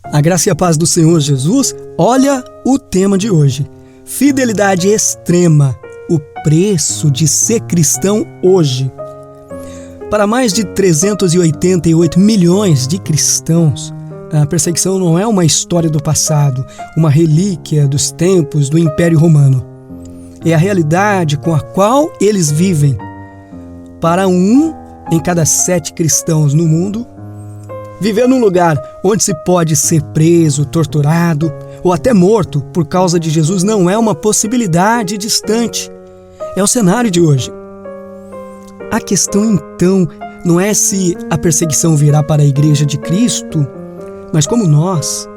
A graça e a paz do Senhor Jesus, olha o tema de hoje. Fidelidade extrema, o preço de ser cristão hoje. Para mais de 388 milhões de cristãos, a perseguição não é uma história do passado, uma relíquia dos tempos do Império Romano. É a realidade com a qual eles vivem. Para 1 em cada 7 cristãos no mundo, viver num lugar onde se pode ser preso, torturado ou até morto por causa de Jesus não é uma possibilidade distante. É o cenário de hoje. A questão então não é se a perseguição virá para a Igreja de Cristo, mas como nós,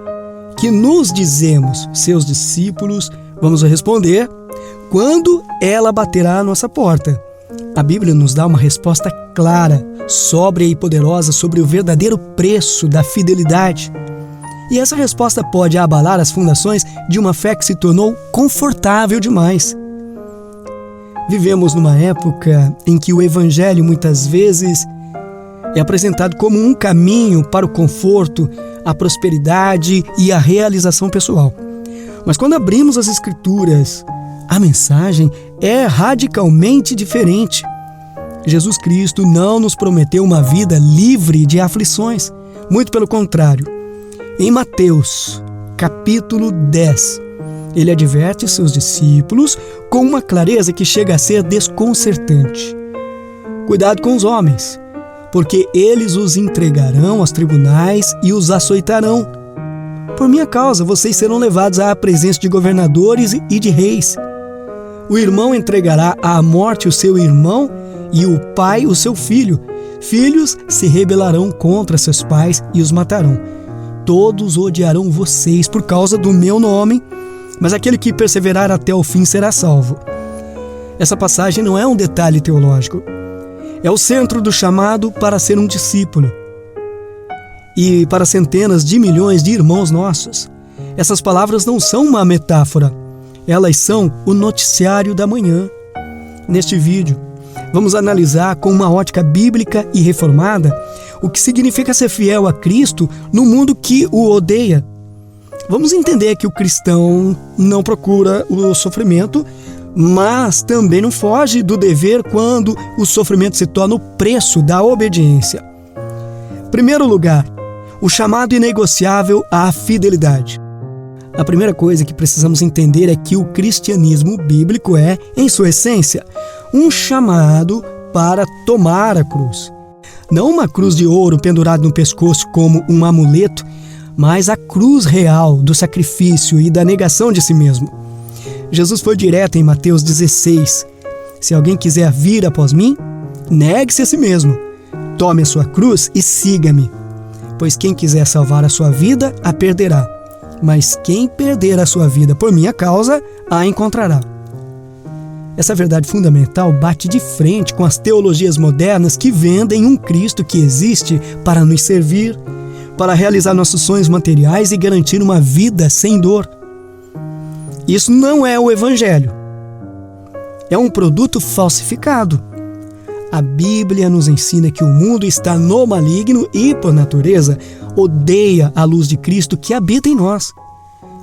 que nos dizemos seus discípulos, vamos responder quando ela baterá à nossa porta. A Bíblia nos dá uma resposta clara, sóbria e poderosa sobre o verdadeiro preço da fidelidade. E essa resposta pode abalar as fundações de uma fé que se tornou confortável demais. Vivemos numa época em que o Evangelho muitas vezes é apresentado como um caminho para o conforto, a prosperidade e a realização pessoal. Mas quando abrimos as Escrituras, a mensagem é radicalmente diferente. Jesus Cristo não nos prometeu uma vida livre de aflições. Muito pelo contrário. Em Mateus, capítulo 10, ele adverte seus discípulos com uma clareza que chega a ser desconcertante. Cuidado com os homens, porque eles os entregarão aos tribunais e os açoitarão. Por minha causa, vocês serão levados à presença de governadores e de reis. O irmão entregará à morte o seu irmão e o pai o seu filho. Filhos se rebelarão contra seus pais e os matarão. Todos odiarão vocês por causa do meu nome, mas aquele que perseverar até o fim será salvo. Essa passagem não é um detalhe teológico. É o centro do chamado para ser um discípulo. E para centenas de milhões de irmãos nossos, essas palavras não são uma metáfora. Elas são o noticiário da manhã. Neste vídeo, vamos analisar com uma ótica bíblica e reformada o que significa ser fiel a Cristo no mundo que o odeia. Vamos entender que o cristão não procura o sofrimento, mas também não foge do dever quando o sofrimento se torna o preço da obediência. Em primeiro lugar, o chamado inegociável à fidelidade. A primeira coisa que precisamos entender é que o cristianismo bíblico é, em sua essência, um chamado para tomar a cruz. Não uma cruz de ouro pendurada no pescoço como um amuleto, mas a cruz real do sacrifício e da negação de si mesmo. Jesus foi direto em Mateus 16. Se alguém quiser vir após mim, negue-se a si mesmo. Tome a sua cruz e siga-me. Pois quem quiser salvar a sua vida, a perderá. Mas quem perder a sua vida por minha causa, a encontrará. Essa verdade fundamental bate de frente com as teologias modernas que vendem um Cristo que existe para nos servir, para realizar nossos sonhos materiais e garantir uma vida sem dor. Isso não é o Evangelho. É um produto falsificado. A Bíblia nos ensina que o mundo está no maligno e, por natureza, odeia a luz de Cristo que habita em nós.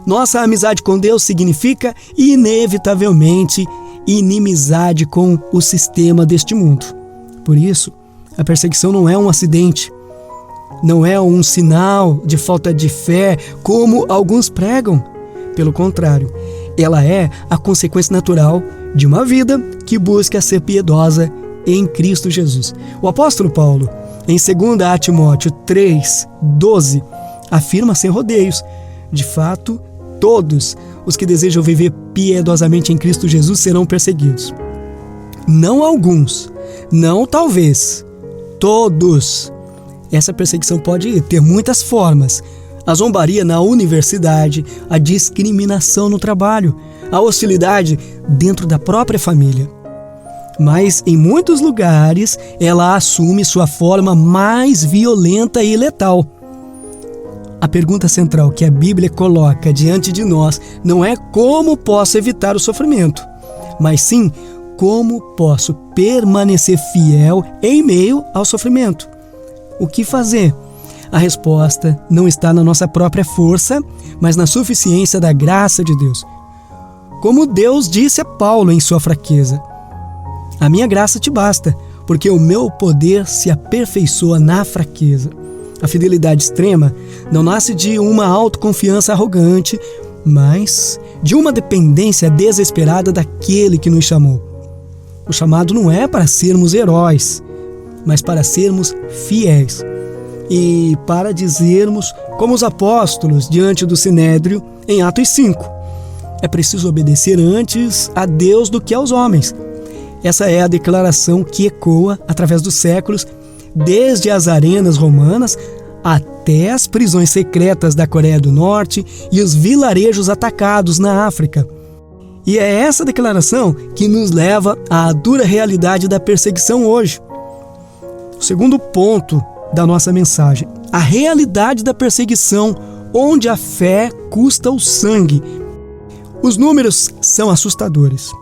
Nossa amizade com Deus significa, inevitavelmente, inimizade com o sistema deste mundo. Por isso, a perseguição não é um acidente, não é um sinal de falta de fé, como alguns pregam. Pelo contrário, ela é a consequência natural de uma vida que busca ser piedosa em Cristo Jesus. O apóstolo Paulo, em 2 Timóteo 3:12, afirma sem rodeios: de fato, todos os que desejam viver piedosamente em Cristo Jesus serão perseguidos. Não alguns, não talvez, todos. Essa perseguição pode ter muitas formas: a zombaria na universidade, a discriminação no trabalho, a hostilidade dentro da própria família. Mas, em muitos lugares, ela assume sua forma mais violenta e letal. A pergunta central que a Bíblia coloca diante de nós não é como posso evitar o sofrimento, mas sim como posso permanecer fiel em meio ao sofrimento. O que fazer? A resposta não está na nossa própria força, mas na suficiência da graça de Deus. Como Deus disse a Paulo em sua fraqueza: a minha graça te basta, porque o meu poder se aperfeiçoa na fraqueza. A fidelidade extrema não nasce de uma autoconfiança arrogante, mas de uma dependência desesperada daquele que nos chamou. O chamado não é para sermos heróis, mas para sermos fiéis. E para dizermos, como os apóstolos diante do Sinédrio, em Atos 5, é preciso obedecer antes a Deus do que aos homens. Essa é a declaração que ecoa através dos séculos, desde as arenas romanas até as prisões secretas da Coreia do Norte e os vilarejos atacados na África. E é essa declaração que nos leva à dura realidade da perseguição hoje. O segundo ponto da nossa mensagem: a realidade da perseguição, onde a fé custa o sangue. Os números são assustadores.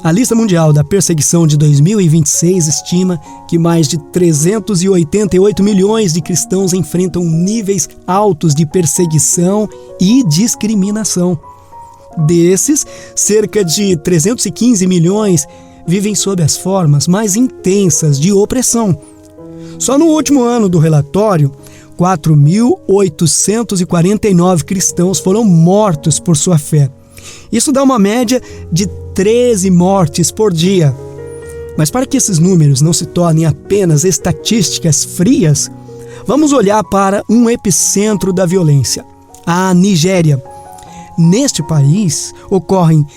A lista mundial da perseguição de 2026 estima que mais de 388 milhões de cristãos enfrentam níveis altos de perseguição e discriminação. Desses, cerca de 315 milhões vivem sob as formas mais intensas de opressão. Só no último ano do relatório, 4.849 cristãos foram mortos por sua fé. Isso dá uma média de 13 mortes por dia. Mas para que esses números não se tornem apenas estatísticas frias, vamos olhar para um epicentro da violência: a Nigéria. Neste país, ocorrem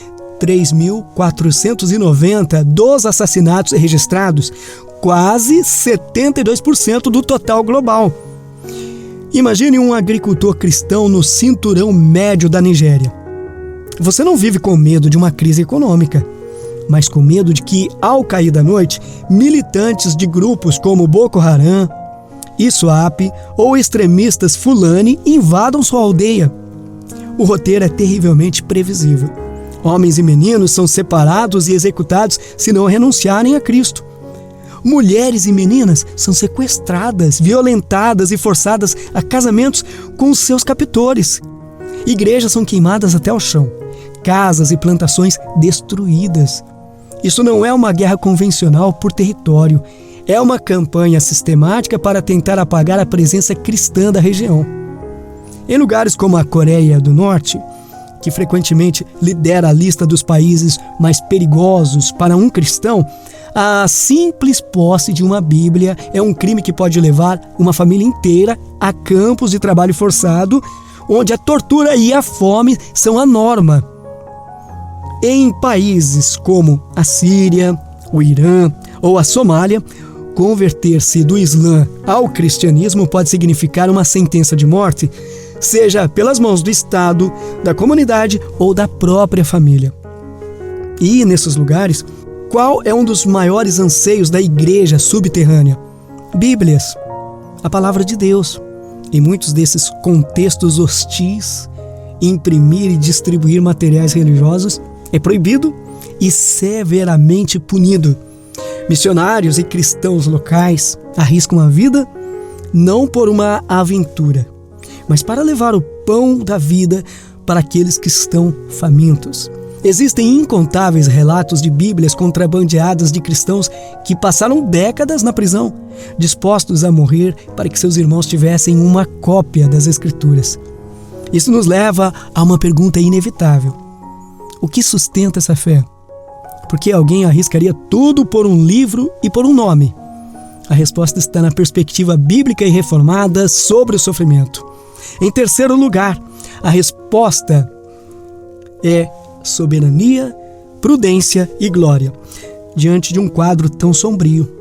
3.490 dos assassinatos registrados, quase 72% do total global. Imagine um agricultor cristão no cinturão médio da Nigéria. Você não vive com medo de uma crise econômica, mas com medo de que, ao cair da noite, militantes de grupos como Boko Haram, ISWAP ou extremistas Fulani invadam sua aldeia. O roteiro é terrivelmente previsível. Homens e meninos são separados e executados se não renunciarem a Cristo. Mulheres e meninas são sequestradas, violentadas e forçadas a casamentos com os seus captores. Igrejas são queimadas até o chão. Casas e plantações destruídas. Isso não é uma guerra convencional por território. É uma campanha sistemática para tentar apagar a presença cristã da região. Em lugares como a Coreia do Norte, que frequentemente lidera a lista dos países mais perigosos para um cristão, a simples posse de uma Bíblia é um crime que pode levar uma família inteira a campos de trabalho forçado, onde a tortura e a fome são a norma. Em países como a Síria, o Irã ou a Somália, converter-se do Islã ao cristianismo pode significar uma sentença de morte, seja pelas mãos do Estado, da comunidade ou da própria família. E, nesses lugares, qual é um dos maiores anseios da igreja subterrânea? Bíblias, a palavra de Deus. Em muitos desses contextos hostis, imprimir e distribuir materiais religiosos é proibido e severamente punido. Missionários e cristãos locais arriscam a vida não por uma aventura, mas para levar o pão da vida para aqueles que estão famintos. Existem incontáveis relatos de Bíblias contrabandeadas de cristãos que passaram décadas na prisão, dispostos a morrer para que seus irmãos tivessem uma cópia das Escrituras. Isso nos leva a uma pergunta inevitável: o que sustenta essa fé? Por que alguém arriscaria tudo por um livro e por um nome? A resposta está na perspectiva bíblica e reformada sobre o sofrimento. Em terceiro lugar, a resposta é soberania, prudência e glória. Diante de um quadro tão sombrio,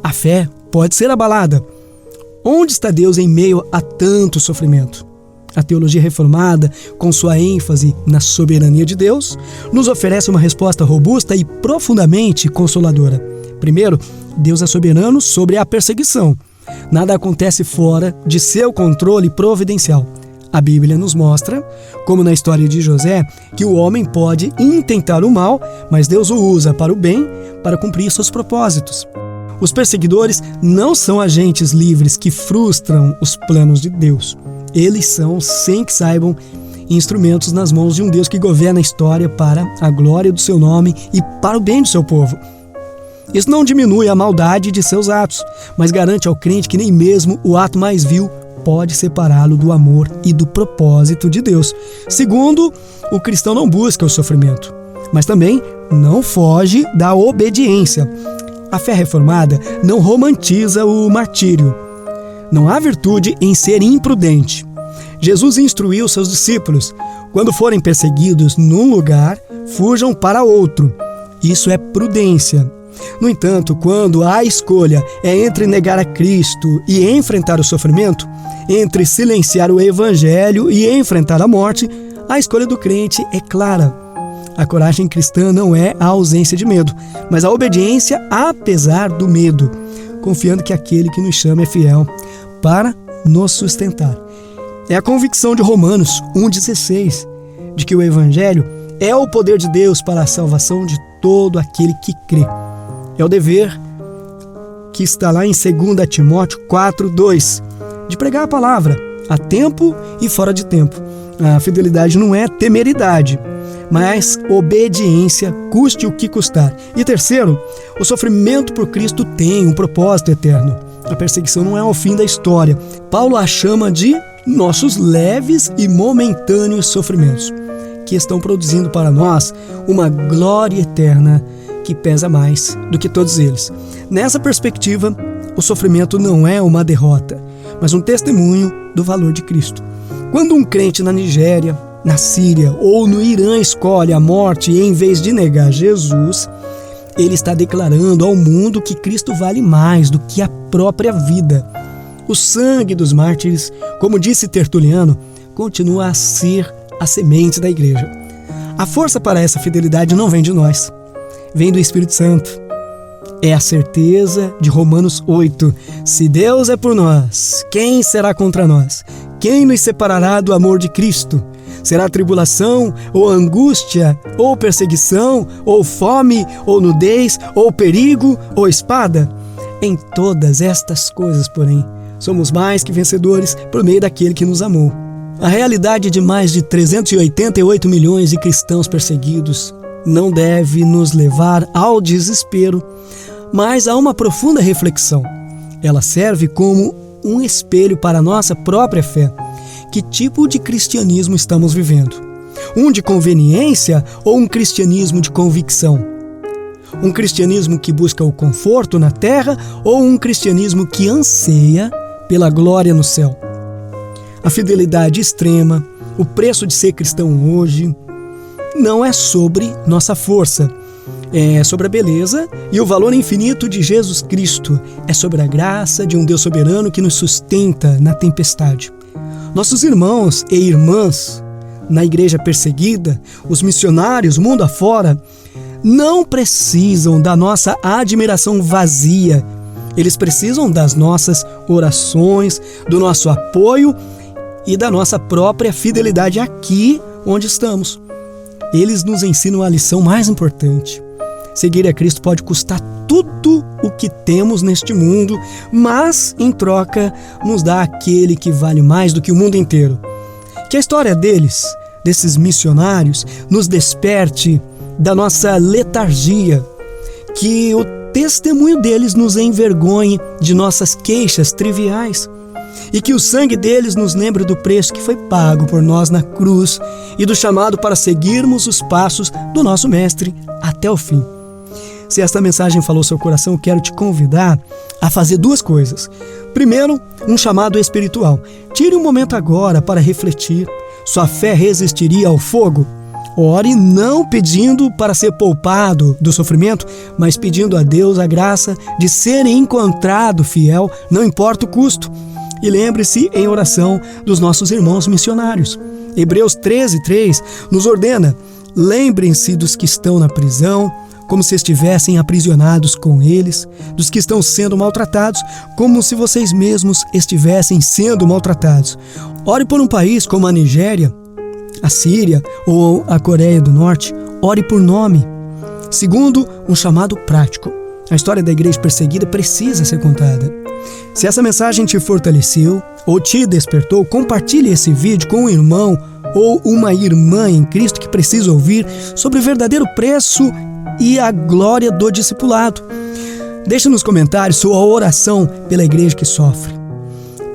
a fé pode ser abalada. Onde está Deus em meio a tanto sofrimento? A teologia reformada, com sua ênfase na soberania de Deus, nos oferece uma resposta robusta e profundamente consoladora. Primeiro, Deus é soberano sobre a perseguição. Nada acontece fora de seu controle providencial. A Bíblia nos mostra, como na história de José, que o homem pode intentar o mal, mas Deus o usa para o bem, para cumprir seus propósitos. Os perseguidores não são agentes livres que frustram os planos de Deus. Eles são, sem que saibam, instrumentos nas mãos de um Deus que governa a história para a glória do seu nome e para o bem do seu povo. Isso não diminui a maldade de seus atos, mas garante ao crente que nem mesmo o ato mais vil pode separá-lo do amor e do propósito de Deus. Segundo, o cristão não busca o sofrimento, mas também não foge da obediência. A fé reformada não romantiza o martírio. Não há virtude em ser imprudente. Jesus instruiu seus discípulos: quando forem perseguidos num lugar, fujam para outro. Isso é prudência. No entanto, quando a escolha é entre negar a Cristo e enfrentar o sofrimento, entre silenciar o Evangelho e enfrentar a morte, a escolha do crente é clara. A coragem cristã não é a ausência de medo, mas a obediência apesar do medo, confiando que aquele que nos chama é fiel para nos sustentar. É a convicção de Romanos 1,16, de que o Evangelho é o poder de Deus para a salvação de todo aquele que crê. É o dever que está lá em 2 Timóteo 4,2, de pregar a palavra a tempo e fora de tempo. A fidelidade não é temeridade, mas obediência, custe o que custar. E terceiro, o sofrimento por Cristo tem um propósito eterno. A perseguição não é o fim da história. Paulo a chama de nossos leves e momentâneos sofrimentos, que estão produzindo para nós uma glória eterna que pesa mais do que todos eles. Nessa perspectiva, o sofrimento não é uma derrota, mas um testemunho do valor de Cristo. Quando um crente na Nigéria, na Síria ou no Irã escolhe a morte em vez de negar Jesus, ele está declarando ao mundo que Cristo vale mais do que a própria vida. O sangue dos mártires, como disse Tertuliano, continua a ser a semente da igreja. A força para essa fidelidade não vem de nós, vem do Espírito Santo. É a certeza de Romanos 8. Se Deus é por nós, quem será contra nós? Quem nos separará do amor de Cristo? Será tribulação, ou angústia, ou perseguição, ou fome, ou nudez, ou perigo, ou espada? Em todas estas coisas, porém, somos mais que vencedores por meio daquele que nos amou. A realidade de mais de 388 milhões de cristãos perseguidos não deve nos levar ao desespero, mas a uma profunda reflexão. Ela serve como um espelho para a nossa própria fé. Que tipo de cristianismo estamos vivendo? Um de conveniência ou um cristianismo de convicção? Um cristianismo que busca o conforto na terra ou um cristianismo que anseia pela glória no céu? A fidelidade extrema, o preço de ser cristão hoje, não é sobre nossa força, é sobre a beleza e o valor infinito de Jesus Cristo, é sobre a graça de um Deus soberano que nos sustenta na tempestade. Nossos irmãos e irmãs na igreja perseguida, os missionários mundo afora, não precisam da nossa admiração vazia. Eles precisam das nossas orações, do nosso apoio e da nossa própria fidelidade aqui onde estamos. Eles nos ensinam a lição mais importante. Seguir a Cristo pode custar tudo o que temos neste mundo, mas, em troca, nos dá aquele que vale mais do que o mundo inteiro. Que a história desses missionários, nos desperte da nossa letargia, que o testemunho deles nos envergonhe de nossas queixas triviais e que o sangue deles nos lembre do preço que foi pago por nós na cruz e do chamado para seguirmos os passos do nosso Mestre até o fim. Se esta mensagem falou seu coração, eu quero te convidar a fazer duas coisas. Primeiro, um chamado espiritual. Tire um momento agora para refletir. Sua fé resistiria ao fogo? Ore não pedindo para ser poupado do sofrimento, mas pedindo a Deus a graça de ser encontrado fiel, não importa o custo. E lembre-se em oração dos nossos irmãos missionários. Hebreus 13:3 nos ordena: lembrem-se dos que estão na prisão, como se estivessem aprisionados com eles, dos que estão sendo maltratados, como se vocês mesmos estivessem sendo maltratados. Ore por um país como a Nigéria, a Síria ou a Coreia do Norte. Ore por nome. Segundo, um chamado prático. A história da igreja perseguida precisa ser contada. Se essa mensagem te fortaleceu ou te despertou, compartilhe esse vídeo com um irmão ou uma irmã em Cristo que precisa ouvir sobre o verdadeiro preço e a glória do discipulado. Deixe nos comentários sua oração pela igreja que sofre,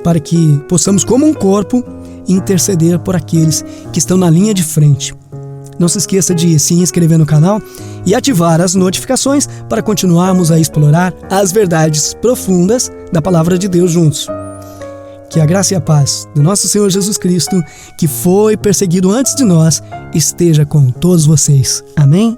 para que possamos, como um corpo, interceder por aqueles que estão na linha de frente. Não se esqueça de se inscrever no canal e ativar as notificações para continuarmos a explorar as verdades profundas da Palavra de Deus juntos. Que a graça e a paz do nosso Senhor Jesus Cristo, que foi perseguido antes de nós, esteja com todos vocês. Amém?